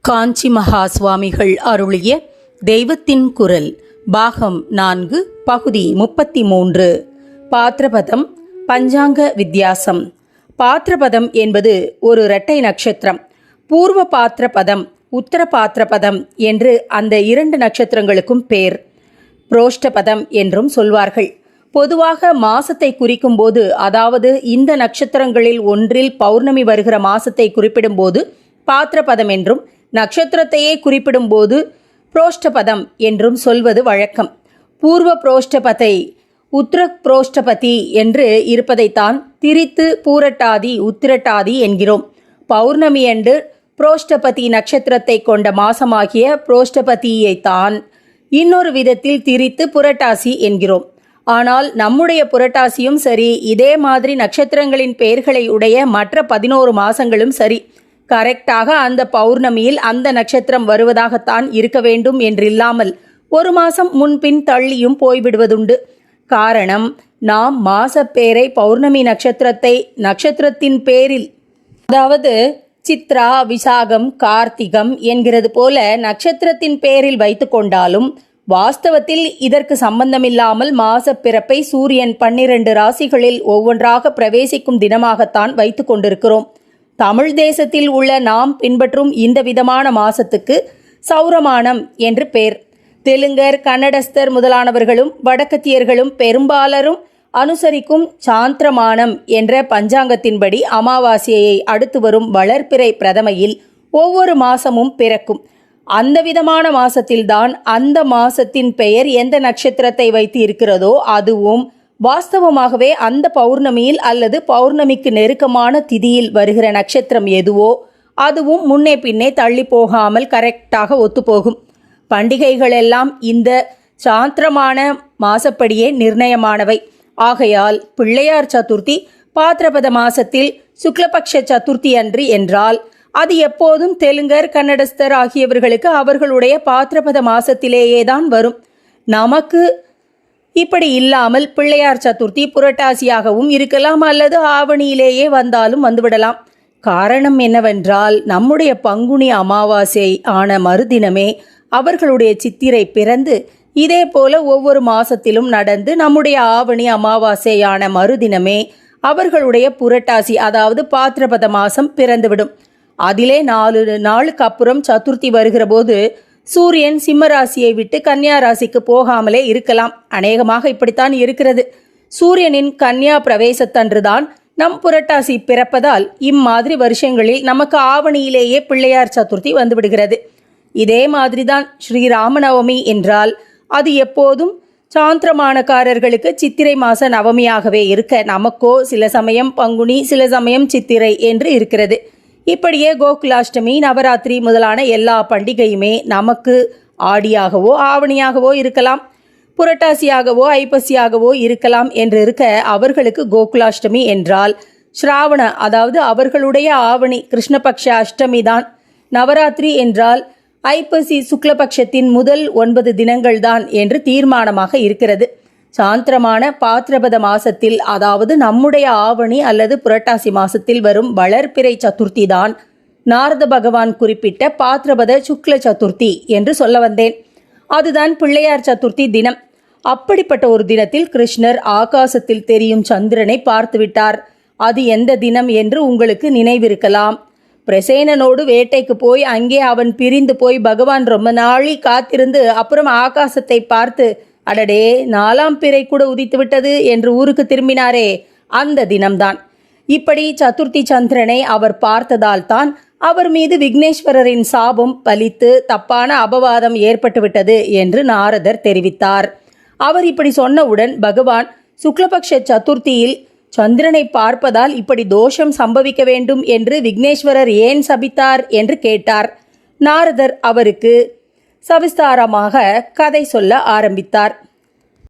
காஞ்சி மகா சுவாமிகள் அருளிய தெய்வத்தின் குரல் பாகம் 4 பகுதி 33. பாத்ரபதம் பஞ்சாங்க வித்தியாசம். பாத்ரபதம் என்பது ஒரு இரட்டை நட்சத்திரம். பூர்வ பாத்ரபதம், உத்தர பாத்ரபதம் என்று அந்த 2 நட்சத்திரங்களுக்கும் பேர். புரோஷ்டபதம் என்றும் சொல்வார்கள். பொதுவாக மாசத்தை குறிக்கும் போது, அதாவது இந்த நட்சத்திரங்களில் ஒன்றில் பௌர்ணமி வருகிற மாசத்தை குறிப்பிடும்போது பாத்ரபதம் என்றும், நட்சத்திரத்தையே குறிப்பிடும்போது புரோஷ்டபதம் என்றும் சொல்வது வழக்கம். பூர்வ புரோஷ்டபதை உத்தர புரோஷ்டபதி என்று இருப்பதைத்தான் திரித்து பூரட்டாதி உத்திரட்டாதி என்கிறோம். பௌர்ணமியன்று புரோஷ்டபதி நட்சத்திரத்தை கொண்ட மாசமாகிய புரோஷ்டபதியைத்தான் இன்னொரு விதத்தில் திரித்து புரட்டாசி என்கிறோம். ஆனால் நம்முடைய புரட்டாசியும் சரி, இதே மாதிரி நட்சத்திரங்களின் பெயர்களை உடைய மற்ற 11 மாசங்களும் சரி, கரெக்டாக அந்த பௌர்ணமியில் அந்த நட்சத்திரம் வருவதாகத்தான் இருக்க வேண்டும் என்றில்லாமல் ஒரு மாசம் முன்பின் தள்ளியும் போய்விடுவதுண்டு. காரணம், நாம் மாசப்பேரை பௌர்ணமி நட்சத்திரத்தின் பேரில், அதாவது சித்ரா, விசாகம், கார்த்திகம் என்கிறது போல நட்சத்திரத்தின் பேரில் வைத்து கொண்டாலும், வாஸ்தவத்தில் இதற்கு சம்பந்தமில்லாமல் மாசப்பிறப்பை சூரியன் 12 ராசிகளில் ஒவ்வொன்றாக பிரவேசிக்கும் தினமாகத்தான் வைத்து கொண்டிருக்கிறோம். தமிழ் தேசத்தில் உள்ள நாம் பின்பற்றும் இந்த விதமான மாசத்துக்கு சௌரமானம் என்று பெயர். தெலுங்கர், கன்னடஸ்தர் முதலானவர்களும் வடக்கத்தியர்களும் பெரும்பாலரும் அனுசரிக்கும் சாந்திரமானம் என்ற பஞ்சாங்கத்தின்படி அமாவாசையை அடுத்து வரும் வளர்பிறை பிரதமையில் ஒவ்வொரு மாசமும் பிறக்கும். அந்த விதமான மாசத்தில்தான் அந்த மாசத்தின் பெயர் எந்த நட்சத்திரத்தை வைத்து இருக்கிறதோ அதுவும் வாஸ்தவமாகவே அந்த பௌர்ணமியில் அல்லது பௌர்ணமிக்கு நெருக்கமான திதியில் வருகிற நட்சத்திரம் எதுவோ அதுவும் முன்னே பின்னே தள்ளி போகாமல் கரெக்டாக ஒத்துப்போகும். பண்டிகைகளெல்லாம் இந்த சாந்திரமான மாசப்படியே நிர்ணயமானவை. ஆகையால் பிள்ளையார் சதுர்த்தி பாத்ரபத மாசத்தில் சுக்லபக்ஷ சதுர்த்தி அன்று என்றால் அது எப்போதும் தெலுங்கர், கன்னடஸ்தர் ஆகியவர்களுக்கு அவர்களுடைய பாத்ரபத மாசத்திலேயேதான் வரும். நமக்கு இப்படி இல்லாமல் பிள்ளையார் சதுர்த்தி புரட்டாசியாகவும் இருக்கலாம், அல்லது ஆவணியிலேயே வந்தாலும் வந்துவிடலாம். காரணம் என்னவென்றால், நம்முடைய பங்குனி அமாவாசை ஆன மறுதினமே அவர்களுடைய சித்திரை பிறந்து, இதே போல ஒவ்வொரு மாசத்திலும் நடந்து நம்முடைய ஆவணி அமாவாசையான மறுதினமே அவர்களுடைய புரட்டாசி, அதாவது பாத்ரபத மாசம் பிறந்துவிடும். அதிலே 4 நாளுக்கு அப்புறம் சதுர்த்தி வருகிற போது சூரியன் சிம்ம ராசியை விட்டு கன்னியா ராசிக்கு போகாமலே இருக்கலாம். அநேகமாக இப்படித்தான் இருக்கிறது. சூரியனின் கன்னியா பிரவேசத்தன்றுதான் நம் புரட்டாசி பிறப்பதால் இம்மாதிரி வருஷங்களில் நமக்கு ஆவணியிலேயே பிள்ளையார் சதுர்த்தி வந்துவிடுகிறது. இதே மாதிரிதான் ஸ்ரீராமநவமி என்றால் அது எப்போதும் சாந்திரமானக்காரர்களுக்கு சித்திரை மாச நவமியாகவே இருக்க, நமக்கோ சில சமயம் பங்குனி, சில சமயம் சித்திரை என்று இருக்கிறது. இப்படியே கோகுலாஷ்டமி, நவராத்திரி முதலான எல்லா பண்டிகையுமே நமக்கு ஆடியாகவோ ஆவணியாகவோ இருக்கலாம், புரட்டாசியாகவோ ஐப்பசியாகவோ இருக்கலாம் என்று இருக்க, அவர்களுக்கு கோகுலாஷ்டமி என்றால் ஸ்ராவண, அதாவது அவர்களுடைய ஆவணி கிருஷ்ணபக்ஷ அஷ்டமி தான். நவராத்திரி என்றால் ஐப்பசி சுக்லபக்ஷத்தின் முதல் 9 தினங்கள்தான் என்று தீர்மானமாக இருக்கிறது. சாந்திரமான பாத்ரபத மாசத்தில், அதாவது நம்முடைய ஆவணி அல்லது புரட்டாசி மாசத்தில் வரும் வளர்பிறை சதுர்த்தி தான் நாரத பகவான் குறிப்பிட்ட பாத்ரபத சுக்ல சதுர்த்தி என்று சொல்ல வந்தேன். அதுதான் பிள்ளையார் சதுர்த்தி தினம். அப்படிப்பட்ட ஒரு தினத்தில் கிருஷ்ணர் ஆகாசத்தில் தெரியும் சந்திரனை பார்த்துவிட்டார். அது எந்த தினம் என்று உங்களுக்கு நினைவிருக்கலாம். பிரசேனனோடு வேட்டைக்கு போய் அங்கே அவன் பிரிந்து போய் பகவான் ரொம்ப நாளி காத்திருந்து அப்புறம் ஆகாசத்தை பார்த்து, அடடே 4ஆம் பிறை கூட உதித்து விட்டது என்று ஊருக்கு திரும்பினாரே, அந்த தினம்தான். இப்படி சதுர்த்தி சந்திரனை அவர் பார்த்ததால் தான் அவர் மீது விக்னேஸ்வரரின் சாபம் பலித்து தப்பான அபவாதம் ஏற்பட்டுவிட்டது என்று நாரதர் தெரிவித்தார். அவர் இப்படி சொன்னவுடன் பகவான் சுக்லபக்ஷ சதுர்த்தியில் சந்திரனை பார்ப்பதால் இப்படி தோஷம் சம்பவிக்க வேண்டும் என்று விக்னேஸ்வரர் ஏன் சபித்தார் என்று கேட்டார். நாரதர் அவருக்கு சவிஸ்தாரமாக கதை சொல்ல ஆரம்பித்தார்.